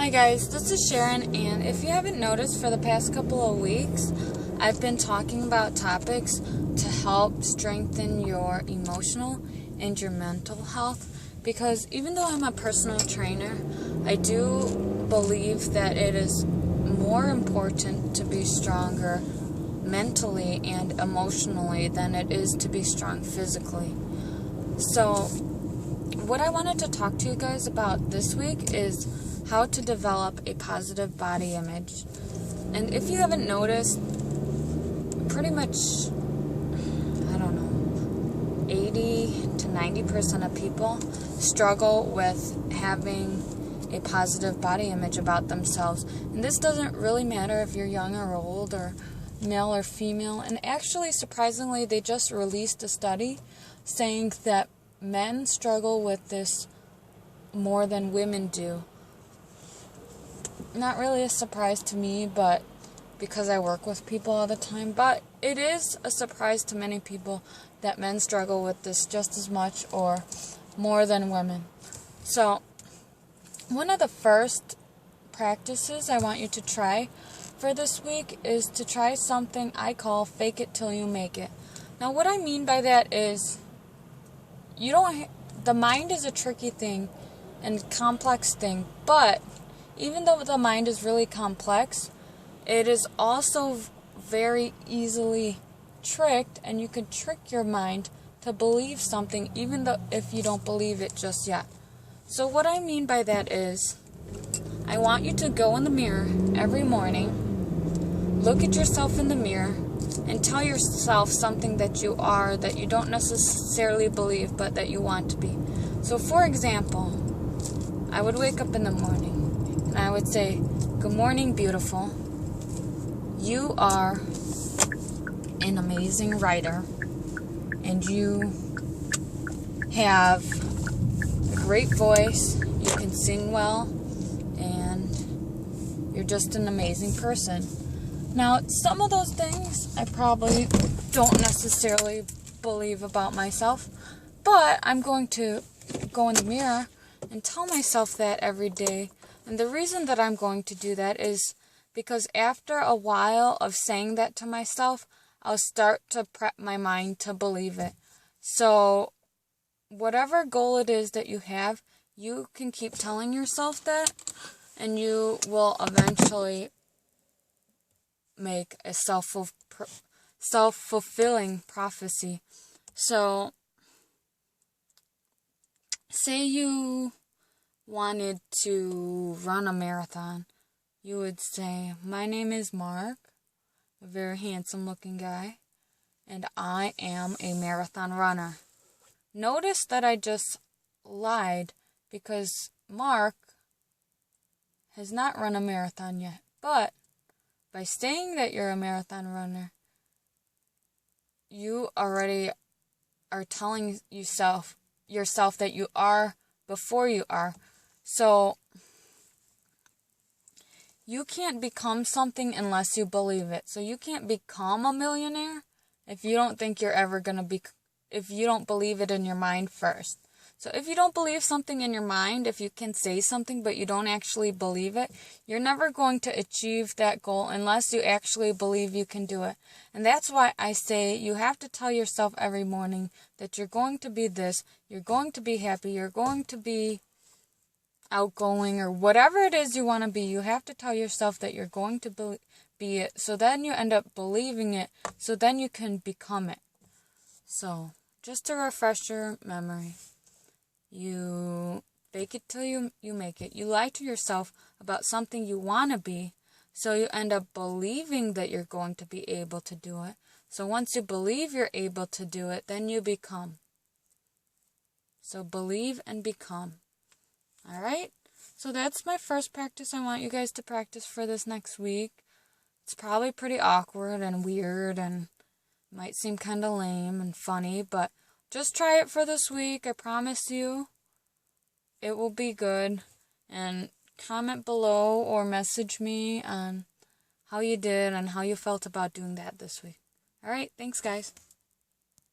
Hi guys, this is Sharon, and if you haven't noticed, for the past couple of weeks, I've been talking about topics to help strengthen your emotional and your mental health, because even though I'm a personal trainer, I do believe that it is more important to be stronger mentally and emotionally than it is to be strong physically. So, what I wanted to talk to you guys about this week is how to develop a positive body image. And if you haven't noticed, pretty much, 80 to 90% of people struggle with having a positive body image about themselves. And this doesn't really matter if you're young or old or male or female. And actually, surprisingly, they just released a study saying that men struggle with this more than women do. Not really a surprise to me, but because I work with people all the time, but it is a surprise to many people that men struggle with this just as much or more than women. So, one of the first practices I want you to try for this week is to try something I call fake it till you make it. Now, what I mean by that is the mind is a tricky thing and complex thing, but even though the mind is really complex, it is also very easily tricked, and you can trick your mind to believe something even though if you don't believe it just yet. So what I mean by that is, I want you to go in the mirror every morning, look at yourself in the mirror, and tell yourself something that you are that you don't necessarily believe but that you want to be. So for example, I would wake up in the morning and I would say, "Good morning, beautiful. You are an amazing writer, and you have a great voice, you can sing well, and you're just an amazing person." Now, some of those things I probably don't necessarily believe about myself, but I'm going to go in the mirror and tell myself that every day. And the reason that I'm going to do that is because after a while of saying that to myself, I'll start to prep my mind to believe it. So, whatever goal it is that you have, you can keep telling yourself that, and you will eventually make a self-fulfilling prophecy. So, say you wanted to run a marathon. You would say, "My name is Mark, a very handsome looking guy, and I am a marathon runner." Notice that I just lied, because Mark has not run a marathon yet. But by saying that you're a marathon runner, you already are telling yourself that you are before you are. So, you can't become something unless you believe it. So you can't become a millionaire if you don't think you're ever going to be, if you don't believe it in your mind first. So if you don't believe something in your mind, if you can say something but you don't actually believe it, you're never going to achieve that goal unless you actually believe you can do it. And that's why I say you have to tell yourself every morning that you're going to be this, you're going to be happy, you're going to be outgoing, or whatever it is you want to be. You have to tell yourself that you're going to be it. So then you end up believing it. So then you can become it. So, just to refresh your memory, you fake it till you make it. You lie to yourself about something you want to be, so you end up believing that you're going to be able to do it. So once you believe you're able to do it, then you become. So believe and become. Alright? So that's my first practice I want you guys to practice for this next week. It's probably pretty awkward and weird and might seem kind of lame and funny, but just try it for this week. I promise you it will be good. And comment below or message me on how you did and how you felt about doing that this week. Alright, thanks guys.